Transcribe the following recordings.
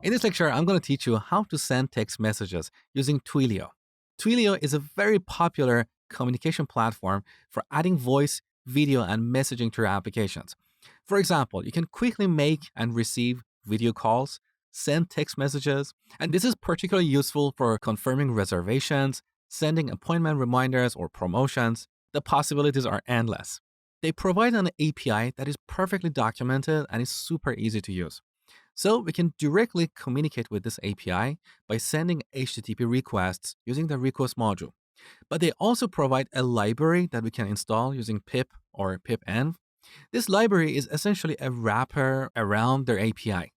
In this lecture, I'm going to teach you how to send text messages using Twilio. Twilio is a very popular communication platform for adding voice, video, and messaging to your applications. For example, you can quickly make and receive video calls, send text messages, and this is particularly useful for confirming reservations, sending appointment reminders, or promotions. The possibilities are endless. They provide an API that is perfectly documented and is super easy to use. So we can directly communicate with this API by sending HTTP requests using the request module. But they also provide a library that we can install using pip or pipenv. This library is essentially a wrapper around their API.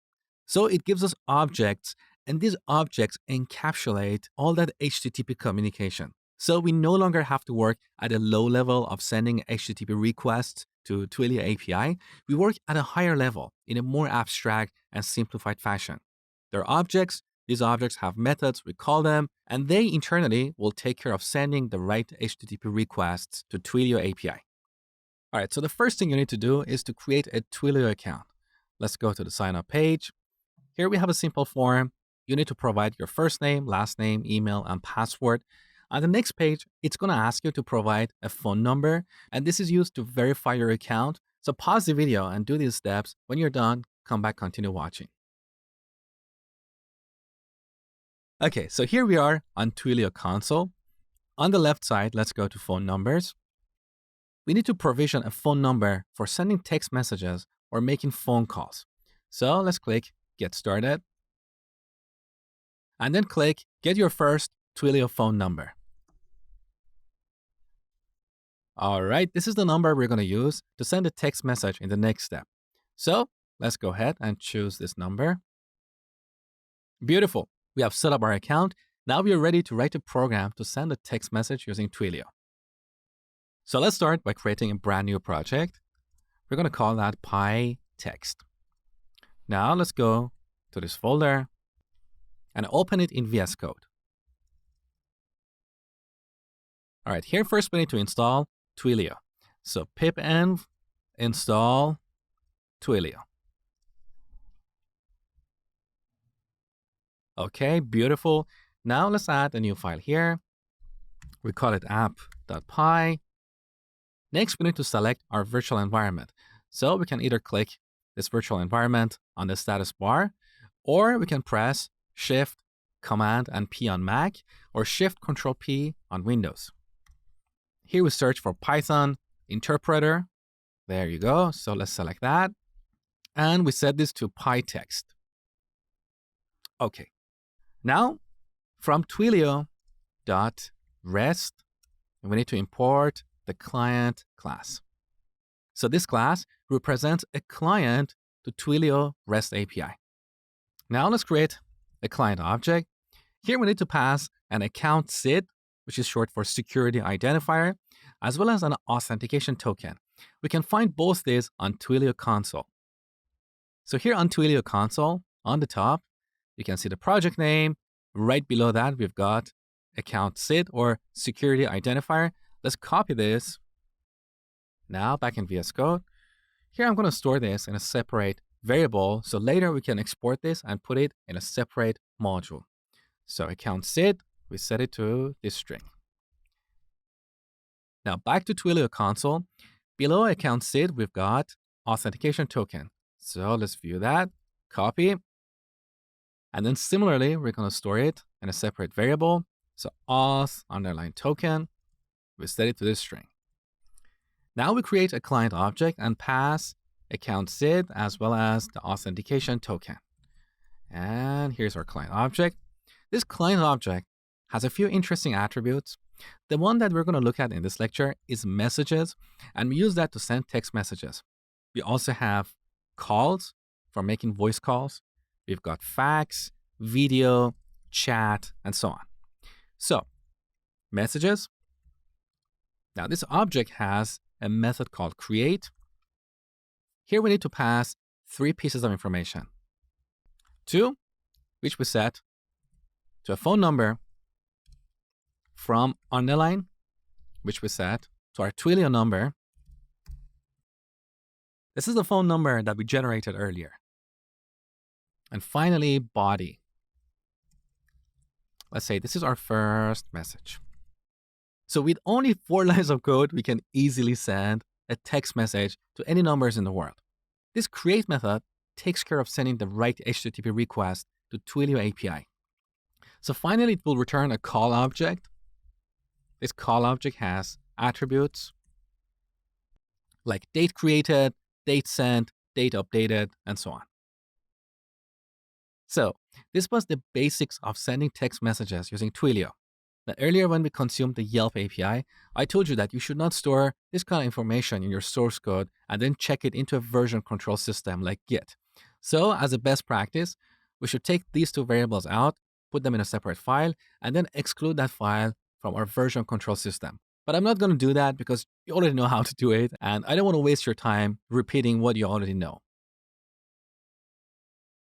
So it gives us objects, and these objects encapsulate all that HTTP communication. So we no longer have to work at a low level of sending HTTP requests to Twilio API. We work at a higher level in a more abstract and simplified fashion. They're objects. These objects have methods, we call them, and they internally will take care of sending the right HTTP requests to Twilio API. All right, so the first thing you need to do is to create a Twilio account. Let's go to the sign up page. Here we have a simple form. You need to provide your first name, last name, email, and password. On the next page, it's going to ask you to provide a phone number, and this is used to verify your account. So pause the video and do these steps. When you're done, come back, continue watching. Okay, so here we are on Twilio console. On the left side, let's go to phone numbers. We need to provision a phone number for sending text messages or making phone calls. So let's click Get Started. And then click Get Your First Twilio phone number. All right, this is the number we're going to use to send a text message in the next step. So let's go ahead and choose this number. Beautiful. We have set up our account. Now we are ready to write a program to send a text message using Twilio. So let's start by creating a brand new project. We're going to call that PyText. Now let's go to this folder and open it in VS Code. All right, here first we need to install Twilio. So pipenv install Twilio. Okay, beautiful. Now let's add a new file here. We call it app.py. Next, we need to select our virtual environment. So we can either click this virtual environment on the status bar, or we can press Shift, Command, and P on Mac, or Shift, Control, P on Windows. Here we search for Python interpreter. There you go. So let's select that. And we set this to PyText. Okay. Now, from Twilio.rest, we need to import the client class. So this class represents a client to Twilio REST API. Now let's create a client object. Here we need to pass an account SID, which is short for security identifier, as well as an authentication token. We can find both these on Twilio console. So here on Twilio console, on the top, you can see the project name. Right below that, we've got account SID or security identifier. Let's copy this. Now back in VS Code. Here I'm going to store this in a separate variable. So later we can export this and put it in a separate module. So account SID, we set it to this string. Now back to Twilio console. Below account SID, we've got authentication token. So let's view that, copy. And then similarly, we're going to store it in a separate variable. So auth underline token, we set it to this string. Now we create a client object and pass account SID as well as the authentication token. And here's our client object. This client object has a few interesting attributes. The one that we're going to look at in this lecture is messages, and we use that to send text messages. We also have calls for making voice calls. We've got fax, video, chat, and so on. So, messages. Now, this object has a method called create. Here we need to pass 3 pieces of information. 2, which we set to a phone number, from underline, which we set to our Twilio number. This is the phone number that we generated earlier. And finally, body. Let's say this is our first message. So with only 4 lines of code, we can easily send a text message to any numbers in the world. This create method takes care of sending the right HTTP request to Twilio API. So finally, it will return a call object. This call object has attributes like date created, date sent, date updated, and so on. So this was the basics of sending text messages using Twilio. Now, earlier when we consumed the Yelp API, I told you that you should not store this kind of information in your source code and then check it into a version control system like Git. So as a best practice, we should take these two variables out, put them in a separate file, and then exclude that file from our version control system. But I'm not going to do that because you already know how to do it, and I don't want to waste your time repeating what you already know.